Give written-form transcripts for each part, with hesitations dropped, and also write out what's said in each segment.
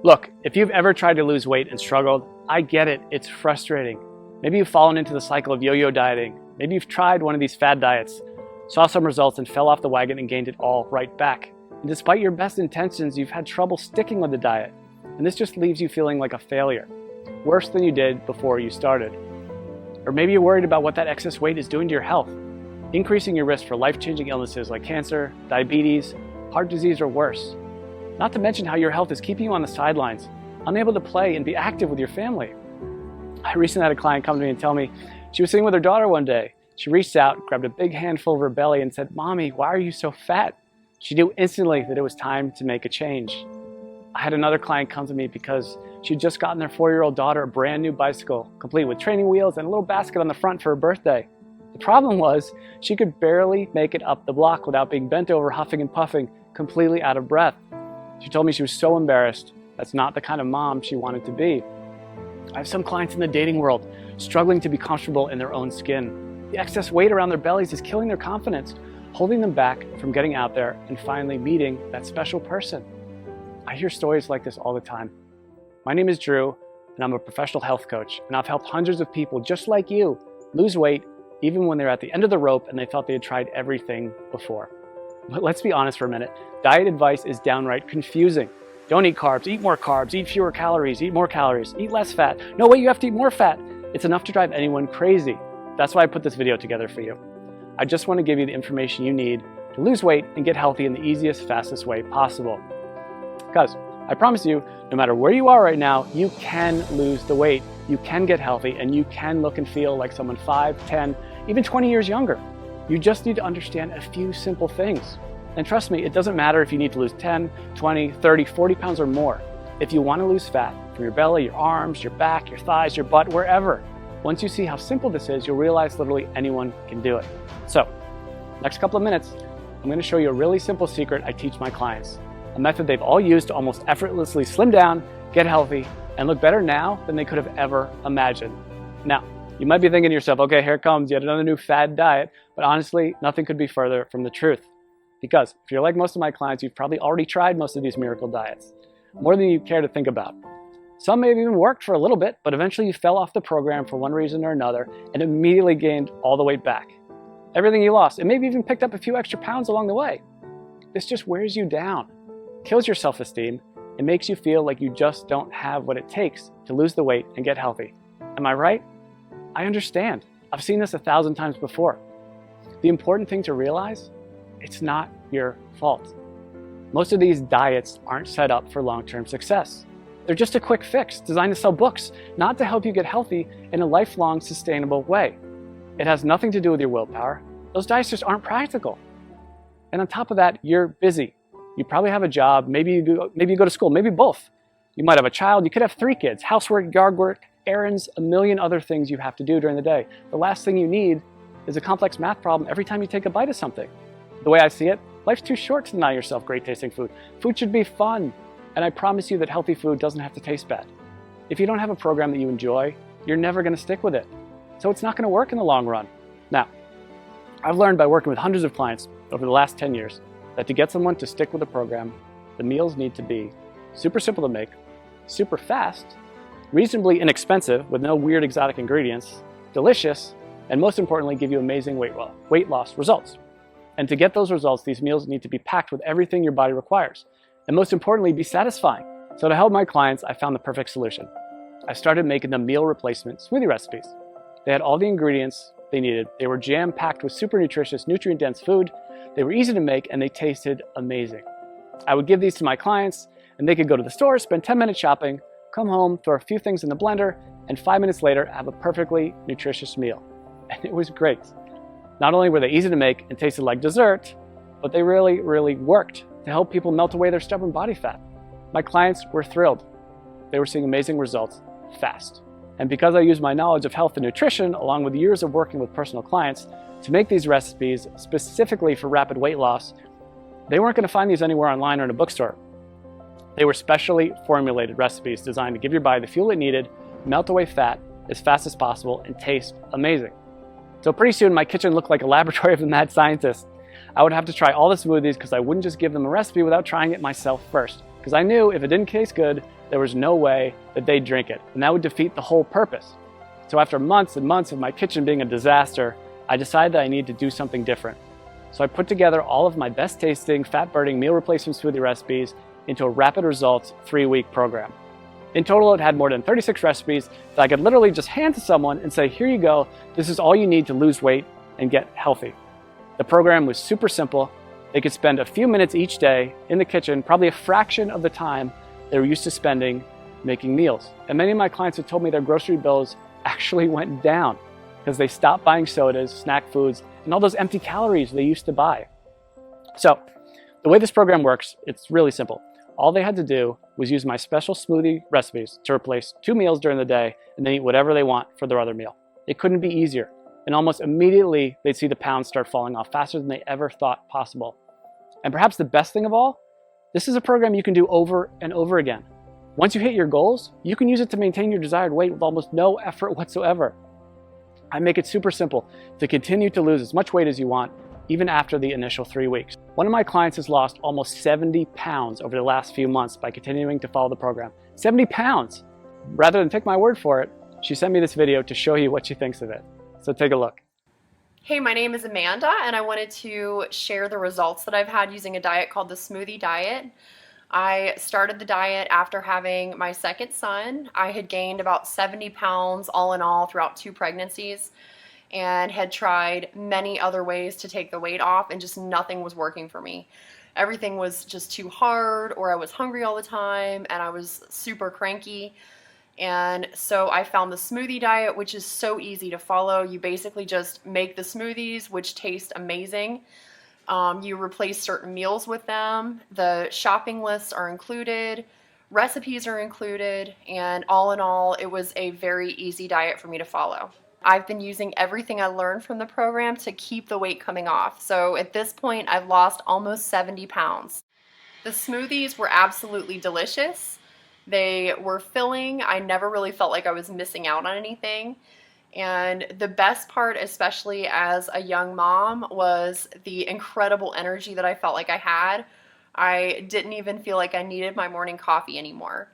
Look, if you've ever tried to lose weight and struggled, I get it, it's frustrating. Maybe you've fallen into the cycle of yo-yo dieting. Maybe you've tried one of these fad diets, saw some results and fell off the wagon and gained it all right back. And despite your best intentions, you've had trouble sticking with the diet. And this just leaves you feeling like a failure, worse than you did before you started. Or maybe you're worried about what that excess weight is doing to your health, increasing your risk for life-changing illnesses like cancer, diabetes, heart disease, or worse. Not to mention how your health is keeping you on the sidelines, unable to play and be active with your family. I recently had a client come to me and tell me she was sitting with her daughter one day. She reached out, grabbed a big handful of her belly and said, "Mommy, why are you so fat?" She knew instantly that it was time to make a change. I had another client come to me because she'd just gotten their 4-year-old daughter a brand new bicycle, complete with training wheels and a little basket on the front for her birthday. The problem was she could barely make it up the block without being bent over, huffing and puffing, completely out of breath. She told me she was so embarrassed. That's not the kind of mom she wanted to be. I have some clients in the dating world struggling to be comfortable in their own skin. The excess weight around their bellies is killing their confidence, holding them back from getting out there and finally meeting that special person. I hear stories like this all the time. My name is Drew, and I'm a professional health coach, and I've helped hundreds of people just like you lose weight even when they're at the end of the rope and they felt they had tried everything before. But let's be honest for a minute. Diet advice is downright confusing. Don't eat carbs, eat more carbs, eat fewer calories, eat more calories, eat less fat. No, wait, you have to eat more fat. It's enough to drive anyone crazy. That's why I put this video together for you. I just want to give you the information you need to lose weight and get healthy in the easiest, fastest way possible. Because I promise you, no matter where you are right now, you can lose the weight, you can get healthy, and you can look and feel like someone 5, 10, even 20 years younger. You just need to understand a few simple things. And trust me, it doesn't matter if you need to lose 10, 20, 30, 40 pounds or more. If you want to lose fat from your belly, your arms, your back, your thighs, your butt, wherever, once you see how simple this is, you'll realize literally anyone can do it. So, next couple of minutes, I'm going to show you a really simple secret I teach my clients. A method they've all used to almost effortlessly slim down, get healthy, and look better now than they could have ever imagined. Now, you might be thinking to yourself, okay, here comes yet another new fad diet, but honestly, nothing could be further from the truth. Because if you're like most of my clients, you've probably already tried most of these miracle diets, more than you care to think about. Some may have even worked for a little bit, but eventually you fell off the program for one reason or another and immediately gained all the weight back. Everything you lost, and maybe even picked up a few extra pounds along the way. This just wears you down, kills your self-esteem, and makes you feel like you just don't have what it takes to lose the weight and get healthy. Am I right? I understand. I've seen this 1,000 times before. The important thing to realize, it's not your fault. Most of these diets aren't set up for long-term success. They're just a quick fix designed to sell books, not to help you get healthy in a lifelong, sustainable way. It has nothing to do with your willpower. Those diets just aren't practical. And on top of that, you're busy. You probably have a job, maybe you go to school, maybe both. You might have a child, you could have 3 kids, housework, yard work, errands, a million other things you have to do during the day. The last thing you need is a complex math problem every time you take a bite of something. The way I see it, life's too short to deny yourself great tasting food. Food should be fun, and I promise you that healthy food doesn't have to taste bad. If you don't have a program that you enjoy, you're never going to stick with it. So it's not going to work in the long run. Now, I've learned by working with hundreds of clients over the last 10 years that to get someone to stick with a program, the meals need to be super simple to make, super fast, reasonably inexpensive with no weird exotic ingredients, delicious, and most importantly, give you amazing weight loss results. And to get those results, these meals need to be packed with everything your body requires. And most importantly, be satisfying. So to help my clients, I found the perfect solution. I started making them meal replacement smoothie recipes. They had all the ingredients they needed. They were jam-packed with super nutritious, nutrient-dense food. They were easy to make, and they tasted amazing. I would give these to my clients, and they could go to the store, spend 10 minutes shopping, come home, throw a few things in the blender, and 5 minutes later, have a perfectly nutritious meal. And it was great. Not only were they easy to make and tasted like dessert, but they really, really worked to help people melt away their stubborn body fat. My clients were thrilled. They were seeing amazing results fast. And because I used my knowledge of health and nutrition, along with years of working with personal clients, to make these recipes specifically for rapid weight loss, they weren't going to find these anywhere online or in a bookstore. They were specially formulated recipes designed to give your body the fuel it needed, melt away fat as fast as possible, and taste amazing. So pretty soon my kitchen looked like a laboratory of a mad scientist. I would have to try all the smoothies because I wouldn't just give them a recipe without trying it myself first. because I knew if it didn't taste good, there was no way that they'd drink it, and that would defeat the whole purpose. So after months and months of my kitchen being a disaster, I decided that I needed to do something different. So I put together all of my best tasting, fat-burning meal replacement smoothie recipes into a rapid results 3-week program. In total, it had more than 36 recipes that I could literally just hand to someone and say, here you go, this is all you need to lose weight and get healthy. The program was super simple. They could spend a few minutes each day in the kitchen, probably a fraction of the time they were used to spending making meals. And many of my clients have told me their grocery bills actually went down because they stopped buying sodas, snack foods, and all those empty calories they used to buy. So the way this program works, it's really simple. All they had to do was use my special smoothie recipes to replace 2 meals during the day and then eat whatever they want for their other meal. It couldn't be easier. And almost immediately, they'd see the pounds start falling off faster than they ever thought possible. And perhaps the best thing of all, this is a program you can do over and over again. Once you hit your goals, you can use it to maintain your desired weight with almost no effort whatsoever. I make it super simple to continue to lose as much weight as you want, even after the initial 3 weeks. One of my clients has lost almost 70 pounds over the last few months by continuing to follow the program. 70 pounds! Rather than take my word for it, she sent me this video to show you what she thinks of it. So take a look. Hey, my name is Amanda, and I wanted to share the results that I've had using a diet called the Smoothie Diet. I started the diet after having my second son. I had gained about 70 pounds all in all throughout 2 pregnancies and had tried many other ways to take the weight off, and just nothing was working for me. Everything was just too hard, or I was hungry all the time, and I was super cranky. And so I found the Smoothie Diet, which is so easy to follow. You basically just make the smoothies, which taste amazing. You replace certain meals with them. The shopping lists are included. Recipes are included. And all in all, it was a very easy diet for me to follow. I've been using everything I learned from the program to keep the weight coming off. So at this point, I've lost almost 70 pounds. The smoothies were absolutely delicious. They were filling. I never really felt like I was missing out on anything. And the best part, especially as a young mom, was the incredible energy that I felt like I had. I didn't even feel like I needed my morning coffee anymore.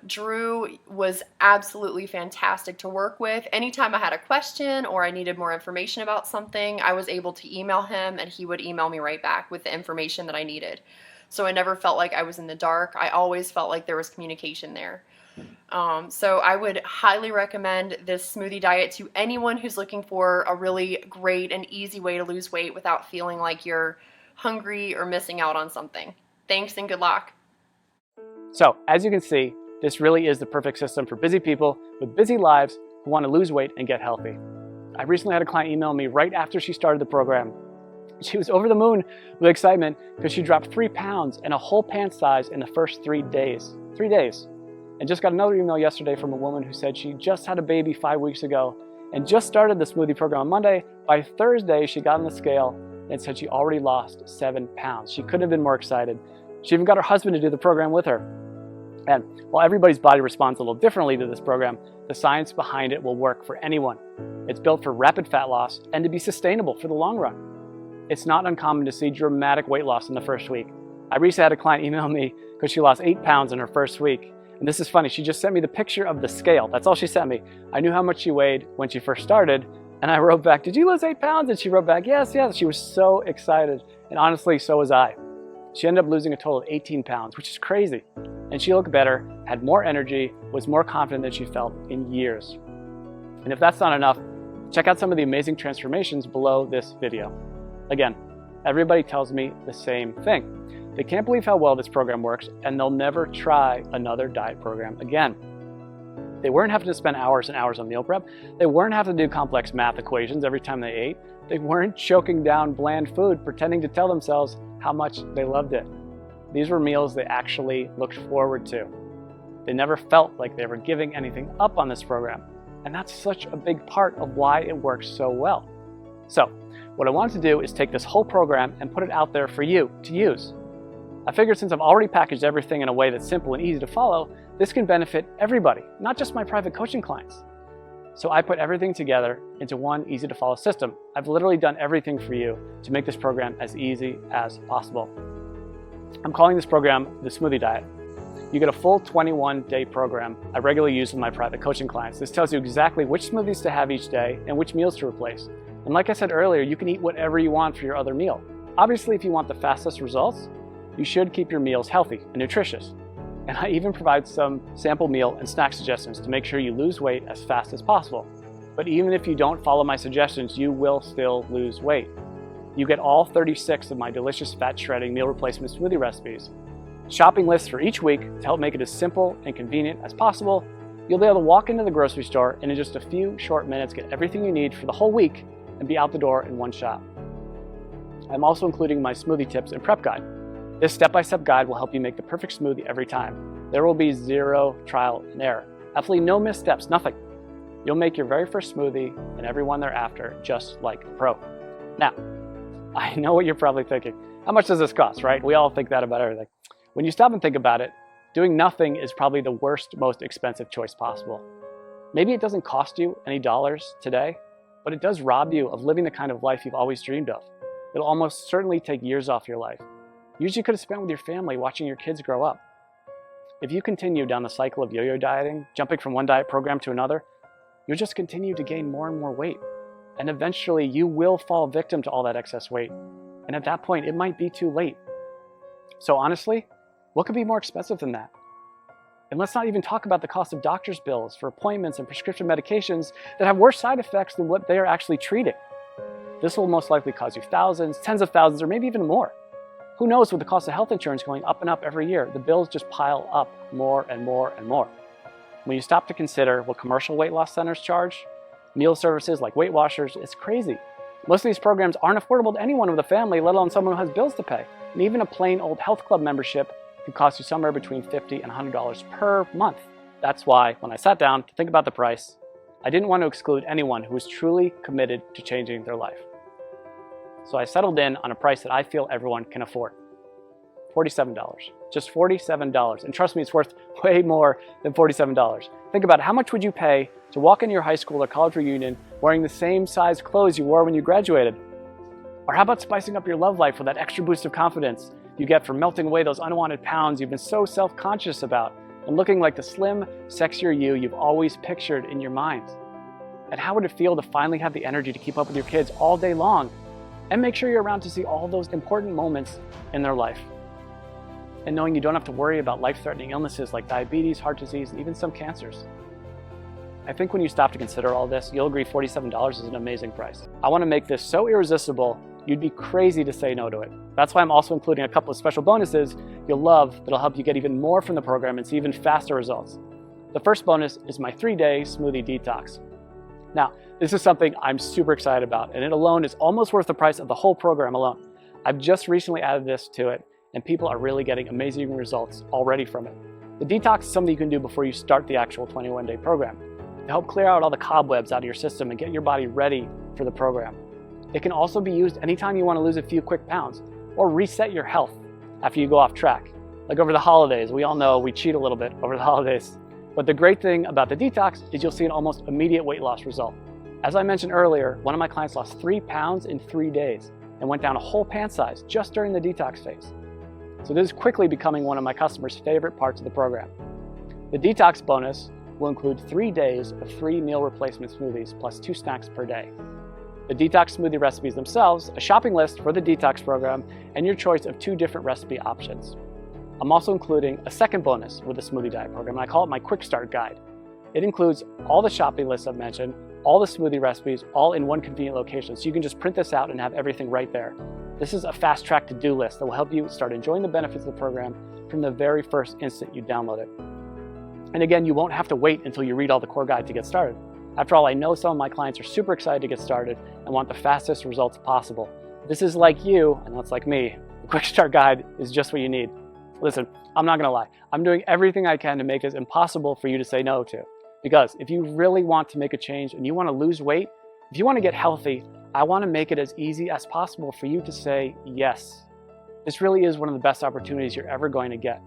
Drew was absolutely fantastic to work with. Anytime I had a question or I needed more information about something, I was able to email him and he would email me right back with the information that I needed. So I never felt like I was in the dark. I always felt like there was communication there. So I would highly recommend this smoothie diet to anyone who's looking for a really great and easy way to lose weight without feeling like you're hungry or missing out on something. Thanks and good luck. So as you can see, this really is the perfect system for busy people with busy lives who want to lose weight and get healthy. I recently had a client email me right after she started the program. She was over the moon with excitement because she dropped 3 pounds and a whole pant size in the first 3 days. 3 days. And just got another email yesterday from a woman who said she just had a baby 5 weeks ago and just started the smoothie program on Monday. By Thursday, she got on the scale and said she already lost 7 pounds. She couldn't have been more excited. She even got her husband to do the program with her. And while everybody's body responds a little differently to this program, the science behind it will work for anyone. It's built for rapid fat loss and to be sustainable for the long run. It's not uncommon to see dramatic weight loss in the first week. I recently had a client email me because she lost 8 pounds in her first week. And this is funny, she just sent me the picture of the scale. That's all she sent me. I knew how much she weighed when she first started, and I wrote back, "Did you lose 8 pounds?" And she wrote back, "Yes, yes." She was so excited, and honestly, so was I. She ended up losing a total of 18 pounds, which is crazy. And she looked better, had more energy, was more confident than she felt in years. And if that's not enough, check out some of the amazing transformations below this video. Again, everybody tells me the same thing. They can't believe how well this program works, and they'll never try another diet program again. They weren't having to spend hours and hours on meal prep. They weren't having to do complex math equations every time they ate. They weren't choking down bland food, pretending to tell themselves how much they loved it. These were meals they actually looked forward to. They never felt like they were giving anything up on this program. And that's such a big part of why it works so well. So, what I wanted to do is take this whole program and put it out there for you to use. I figured since I've already packaged everything in a way that's simple and easy to follow, this can benefit everybody, not just my private coaching clients. So I put everything together into one easy to follow system. I've literally done everything for you to make this program as easy as possible. I'm calling this program the Smoothie Diet. You get a full 21-day program I regularly use with my private coaching clients. This tells you exactly which smoothies to have each day and which meals to replace. And like I said earlier, you can eat whatever you want for your other meal. Obviously, if you want the fastest results, you should keep your meals healthy and nutritious. And I even provide some sample meal and snack suggestions to make sure you lose weight as fast as possible. But even if you don't follow my suggestions, you will still lose weight. You get all 36 of my delicious fat shredding meal replacement smoothie recipes, shopping lists for each week to help make it as simple and convenient as possible. You'll be able to walk into the grocery store and in just a few short minutes get everything you need for the whole week and be out the door in one shot. I'm also including my smoothie tips and prep guide. This step-by-step guide will help you make the perfect smoothie every time. There will be zero trial and error. Absolutely no missteps, nothing. You'll make your very first smoothie and every one thereafter just like a pro. Now, I know what you're probably thinking. How much does this cost, right? We all think that about everything. When you stop and think about it, doing nothing is probably the worst, most expensive choice possible. Maybe it doesn't cost you any dollars today, but it does rob you of living the kind of life you've always dreamed of. It'll almost certainly take years off your life. Years you could have spent with your family watching your kids grow up. If you continue down the cycle of yo-yo dieting, jumping from one diet program to another, you'll just continue to gain more and more weight. And eventually you will fall victim to all that excess weight. And at that point, it might be too late. So honestly, what could be more expensive than that? And let's not even talk about the cost of doctor's bills for appointments and prescription medications that have worse side effects than what they are actually treating. This will most likely cost you thousands, tens of thousands, or maybe even more. Who knows, with the cost of health insurance going up and up every year, the bills just pile up more and more and more. When you stop to consider what commercial weight loss centers charge, meal services like Weight Watchers, it's crazy. Most of these programs aren't affordable to anyone with a family, let alone someone who has bills to pay. And even a plain old health club membership can cost you somewhere between $50 and $100 per month. That's why, when I sat down to think about the price, I didn't want to exclude anyone who was truly committed to changing their life. So I settled in on a price that I feel everyone can afford. $47. Just $47. And trust me, it's worth way more than $47. Think about it. How much would you pay to walk into your high school or college reunion wearing the same size clothes you wore when you graduated? Or how about spicing up your love life with that extra boost of confidence you get from melting away those unwanted pounds you've been so self-conscious about and looking like the slim, sexier you you've always pictured in your mind? And how would it feel to finally have the energy to keep up with your kids all day long and make sure you're around to see all those important moments in their life? And knowing you don't have to worry about life-threatening illnesses like diabetes, heart disease, and even some cancers. I think when you stop to consider all this, you'll agree $47 is an amazing price. I want to make this so irresistible, you'd be crazy to say no to it. That's why I'm also including a couple of special bonuses you'll love that'll help you get even more from the program and see even faster results. The first bonus is my 3-day smoothie detox. Now, this is something I'm super excited about, and it alone is almost worth the price of the whole program alone. I've just recently added this to it, and people are really getting amazing results already from it. The detox is something you can do before you start the actual 21-day program to help clear out all the cobwebs out of your system and get your body ready for the program. It can also be used anytime you want to lose a few quick pounds or reset your health after you go off track. Like over the holidays, we all know we cheat a little bit over the holidays. But the great thing about the detox is you'll see an almost immediate weight loss result. As I mentioned earlier, one of my clients lost 3 pounds in 3 days and went down a whole pant size just during the detox phase. So this is quickly becoming one of my customers' favorite parts of the program. The detox bonus will include 3 days of free meal replacement smoothies plus 2 snacks per day. The detox smoothie recipes themselves, a shopping list for the detox program, and your choice of 2 different recipe options. I'm also including a second bonus with the Smoothie Diet program, and I call it my Quick Start Guide. It includes all the shopping lists I've mentioned, all the smoothie recipes, all in one convenient location, so you can just print this out and have everything right there. This is a fast-track to-do list that will help you start enjoying the benefits of the program from the very first instant you download it. And again, you won't have to wait until you read all the core guide to get started. After all, I know some of my clients are super excited to get started and want the fastest results possible. If this is like you, and that's like me, the Quick Start Guide is just what you need. Listen, I'm not gonna lie. I'm doing everything I can to make this impossible for you to say no to. Because if you really want to make a change and you wanna lose weight, if you wanna get healthy, I wanna make it as easy as possible for you to say yes. This really is one of the best opportunities you're ever going to get.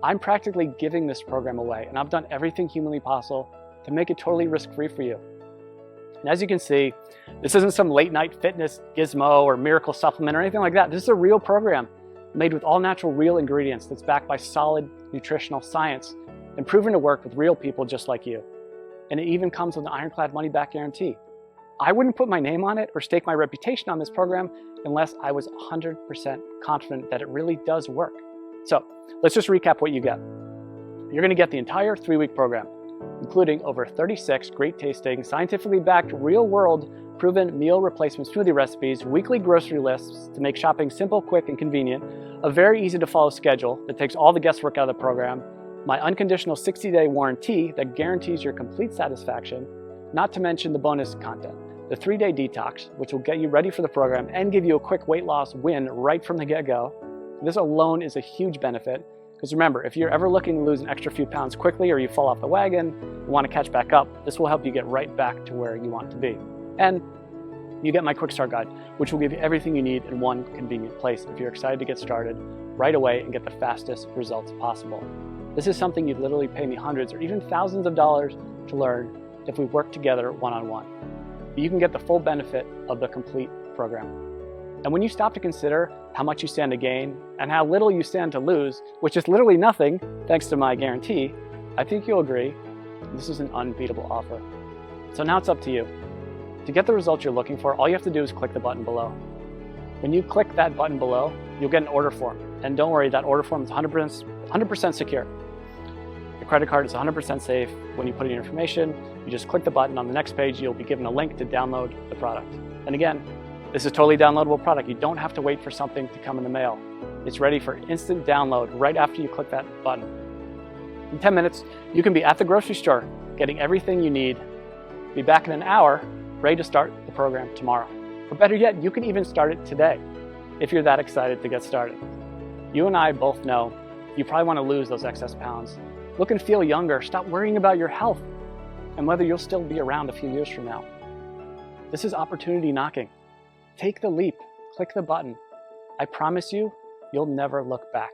I'm practically giving this program away, and I've done everything humanly possible to make it totally risk-free for you. And as you can see, this isn't some late-night fitness gizmo or miracle supplement or anything like that. This is a real program made with all natural real ingredients that's backed by solid nutritional science and proven to work with real people just like you. And it even comes with an ironclad money-back guarantee. I wouldn't put my name on it or stake my reputation on this program unless I was 100% confident that it really does work. So let's just recap what you get. You're going to get the entire 3-week program, including over 36 great tasting, scientifically backed, real-world proven meal replacement smoothie recipes, weekly grocery lists to make shopping simple, quick, and convenient, a very easy to follow schedule that takes all the guesswork out of the program, my unconditional 60-day warranty that guarantees your complete satisfaction, not to mention the bonus content, the 3-day detox, which will get you ready for the program and give you a quick weight loss win right from the get-go. This alone is a huge benefit, because remember, if you're ever looking to lose an extra few pounds quickly or you fall off the wagon and want to catch back up, this will help you get right back to where you want to be. And you get my quick start guide, which will give you everything you need in one convenient place if you're excited to get started right away and get the fastest results possible. This is something you'd literally pay me hundreds or even thousands of dollars to learn if we work together one-on-one. But you can get the full benefit of the complete program. And when you stop to consider how much you stand to gain and how little you stand to lose, which is literally nothing thanks to my guarantee, I think you'll agree this is an unbeatable offer. So now it's up to you. To get the results you're looking for, all you have to do is click the button below. When you click that button below, you'll get an order form. And don't worry, that order form is 100% secure. The credit card is 100% safe. When you put in your information, you just click the button. On the next page, you'll be given a link to download the product. And again, this is a totally downloadable product. You don't have to wait for something to come in the mail. It's ready for instant download right after you click that button. In 10 minutes, you can be at the grocery store, getting everything you need. Be back in an hour, ready to start the program tomorrow. Or better yet, you can even start it today, if you're that excited to get started. You and I both know you probably want to lose those excess pounds. Look and feel younger. Stop worrying about your health and whether you'll still be around a few years from now. This is opportunity knocking. Take the leap, click the button. I promise you, you'll never look back.